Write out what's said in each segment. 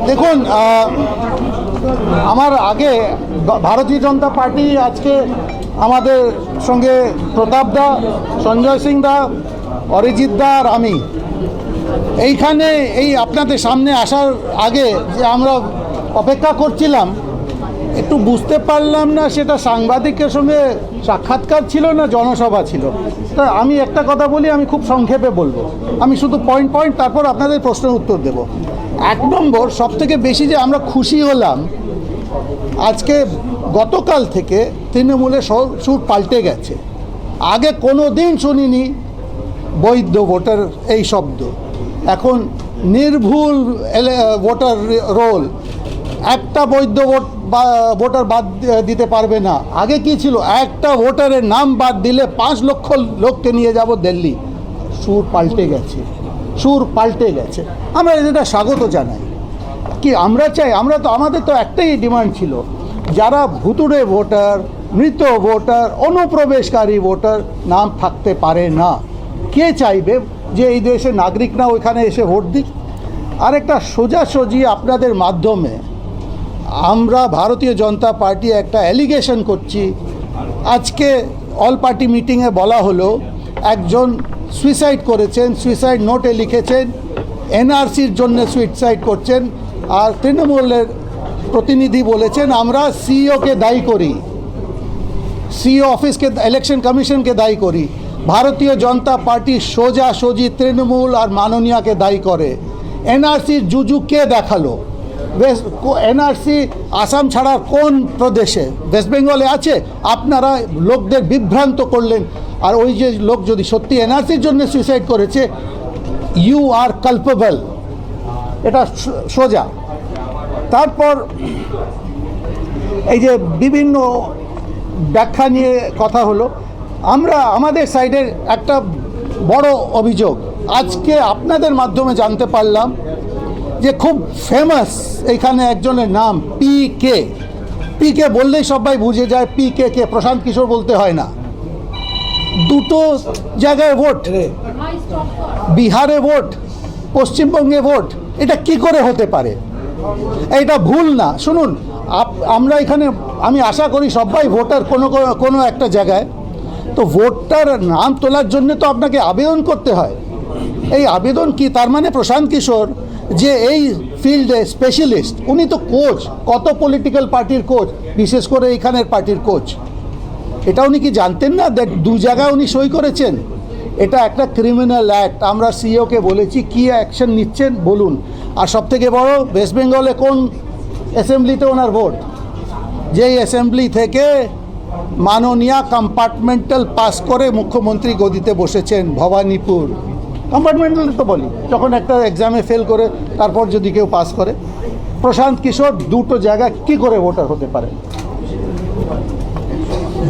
দেখুন, আমার আগে ভারতীয় জনতা পার্টি আজকে আমাদের সঙ্গে প্রতাপ দা, সঞ্জয় সিং দা, অরিজিৎ দা আর আমি এইখানে আপনাদের সামনে আসার আগে যে আমরা অপেক্ষা করছিলাম, একটু বুঝতে পারলাম না সেটা সাংবাদিকের সঙ্গে সাক্ষাৎকার ছিল না জনসভা ছিল। তা আমি একটা কথা বলি, আমি খুব সংক্ষেপে বলবো, আমি শুধু পয়েন্ট তারপর আপনাদের প্রশ্নের উত্তর দেব। এক নম্বর, সবথেকে বেশি যে আমরা খুশি হলাম আজকে গতকাল থেকে তৃণমূলের সুর পাল্টে গেছে। আগে কোনো দিন শুনিনি বৈধ ভোটার এই শব্দ, এখন নির্ভুল ভোটার রোল, একটা বৈধ ভোটার বাদ দিতে পারবে না। আগে কি ছিল, একটা ভোটারের নাম বাদ দিলে 5 লক্ষ লোককে নিয়ে যাব দিল্লি। সুর পাল্টে গেছে, সুর পাল্টে গেছে। আমরা এটা স্বাগত জানাই। কি আমরা চাই, আমাদের তো একটাই ডিমান্ড ছিল, যারা ভুতুড়ে ভোটার, মৃত ভোটার, অনুপ্রবেশকারী ভোটার নাম থাকতে পারে না। কে চাইবে যে এই দেশের নাগরিকরা ওইখানে এসে ভোট দিক? আরেকটা সোজাসুজি আপনাদের মাধ্যমে আমরা ভারতীয় জনতা পার্টি একটা অ্যালিগেশন করছি। আজকে অল পার্টি মিটিংয়ে বলা হলো একজন সুইসাইড করেছেন, সুইসাইড নোটে লিখেছেন এনআরসির জন্য সুইসাইড করছেন, আর তৃণমূলের প্রতিনিধি বলেছেন আমরা সিইওকে দায়ী করি, সিইও অফিসকে, ইলেকশন কমিশনকে দায়ী করি। ভারতীয় জনতা পার্টি সোজাসুজি তৃণমূল আর মাননীয়াকে দায়ী করে। এনআরসির জুজু কে দেখালো? এনআরসি আসাম ছাড়া কোন প্রদেশে? ওয়েস্ট বেঙ্গলে আছে। আপনারা লোকদের বিভ্রান্ত করলেন। আর ওই যে লোক যদি সত্যি এনআরসির জন্য সুইসাইড করেছে, ইউ আর কালপেবল, এটা সোজা। তারপর এই যে বিভিন্ন ব্যাখ্যা নিয়ে কথা হলো, আমাদের সাইডের একটা বড় অভিযোগ আজকে আপনাদের মাধ্যমে জানতে পারলাম যে খুব ফেমাস এখানে একজনের নাম পি কে বললেই সবাই বুঝে যায় কে, প্রশান্ত কিশোর বলতে হয় না। দুটো জায়গায় ভোট, বিহারে ভোট, পশ্চিমবঙ্গে ভোট, এটা কি করে হতে পারে? এটা ভুল না। শুনুন, আমরা এখানে, আমি আশা করি সবাই ভোটার কোনো একটা জায়গায়, তো ভোটার নাম তোলার জন্য তো আপনাকে আবেদন করতে হয়। এই আবেদন কি, তার মানে প্রশান্ত কিশোর যে এই ফিল্ডে স্পেশালিস্ট, উনি তো কোচ, কত পলিটিক্যাল পার্টির কোচ, বিশেষ করে এইখানের পার্টির কোচ। এটা উনি কি জানতেন না? দু জায়গায় উনি সই করেছেন। এটা একটা ক্রিমিনাল অ্যাক্ট। আমরা সিইওকে বলেছি কি অ্যাকশন নিচ্ছেন বলুন। আর সবথেকে বড়, ওয়েস্ট বেঙ্গলে কোন অ্যাসেম্বলিতে ওনার ভোট? যেই অ্যাসেম্বলি থেকে মাননীয়া কম্পার্টমেন্টাল পাস করে মুখ্যমন্ত্রী গদিতে বসেছেন, ভবানীপুর। কম্পার্টমেন্টাল তো বলি, যখন একটা এক্সামে ফেল করে তারপর যদি কেউ পাস করে। প্রশান্ত কিশোর দুটো জায়গায় কি করে ভোটার হতে পারে?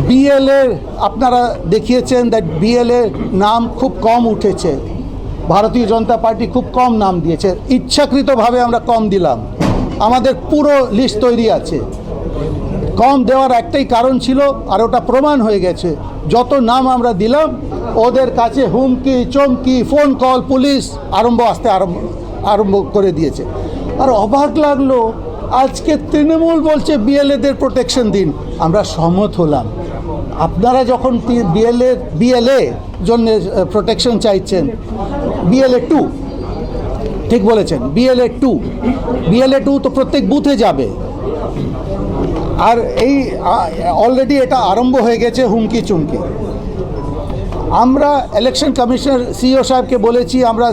বিএলএ আপনারা দেখিয়েছেন দ্যাট বিএলএ নাম খুব কম উঠেছে। ভারতীয় জনতা পার্টি খুব কম নাম দিয়েছে, ইচ্ছাকৃতভাবে আমরা কম দিলাম। আমাদের পুরো লিস্ট তৈরি আছে। কম দেওয়ার একটাই কারণ ছিল, আর ওটা প্রমাণ হয়ে গেছে। যত নাম আমরা দিলাম ওদের কাছে হুমকি, চমকি, ফোন কল, পুলিশ আরম্ভ করে দিয়েছে। আর অবাক লাগলো, আজকে তৃণমূল বলছে বিএলএদের প্রোটেকশন দিন। আমরা সহমত হলাম। আপনারা যখন বিএলএ জন্য প্রোটেকশন চাইছেন, বিএলএ 2, ঠিক বলেছেন, বিএলএ 2 তো প্রত্যেক বুথে যাবে। আর এই অলরেডি এটা আরম্ভ হয়ে গেছে হুমকি চুমকি। আমরা ইলেকশন কমিশনার সিইও সাহেবকে বলেছি, আমরা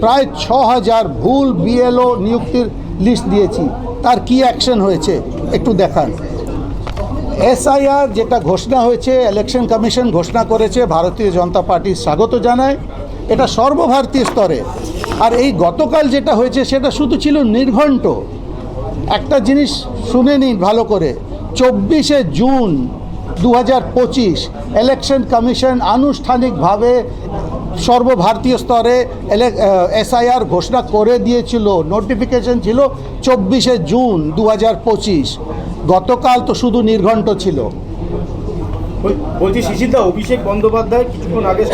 প্রায় 6000 ভুল বিএলও নিযুক্তির লিস্ট দিয়েছি। তার কি অ্যাকশন হয়েছে একটু দেখান। এসআইআর যেটা ঘোষণা হয়েছে, ইলেকশন কমিশন ঘোষণা করেছে, ভারতীয় জনতা পার্টি স্বাগত জানায়। এটা সর্বভারতীয় স্তরে। আর এই গতকাল যেটা হয়েছে সেটা শুধু ছিল নির্ঘণ্ট। একটা জিনিস শুনে নিন ভালো করে, 24শে জুন 2025 ইলেকশন কমিশন আনুষ্ঠানিকভাবে সর্বভারতীয় স্তরে এসআইআর ঘোষণা করে দিয়েছিল। নোটিফিকেশন ছিল 24শে জুন 2025। গতকাল তো শুধু নির্ঘণ্ট ছিল। বলছি শিশিরদা, অভিষেক বন্দ্যোপাধ্যায় কিছুক্ষণ আগে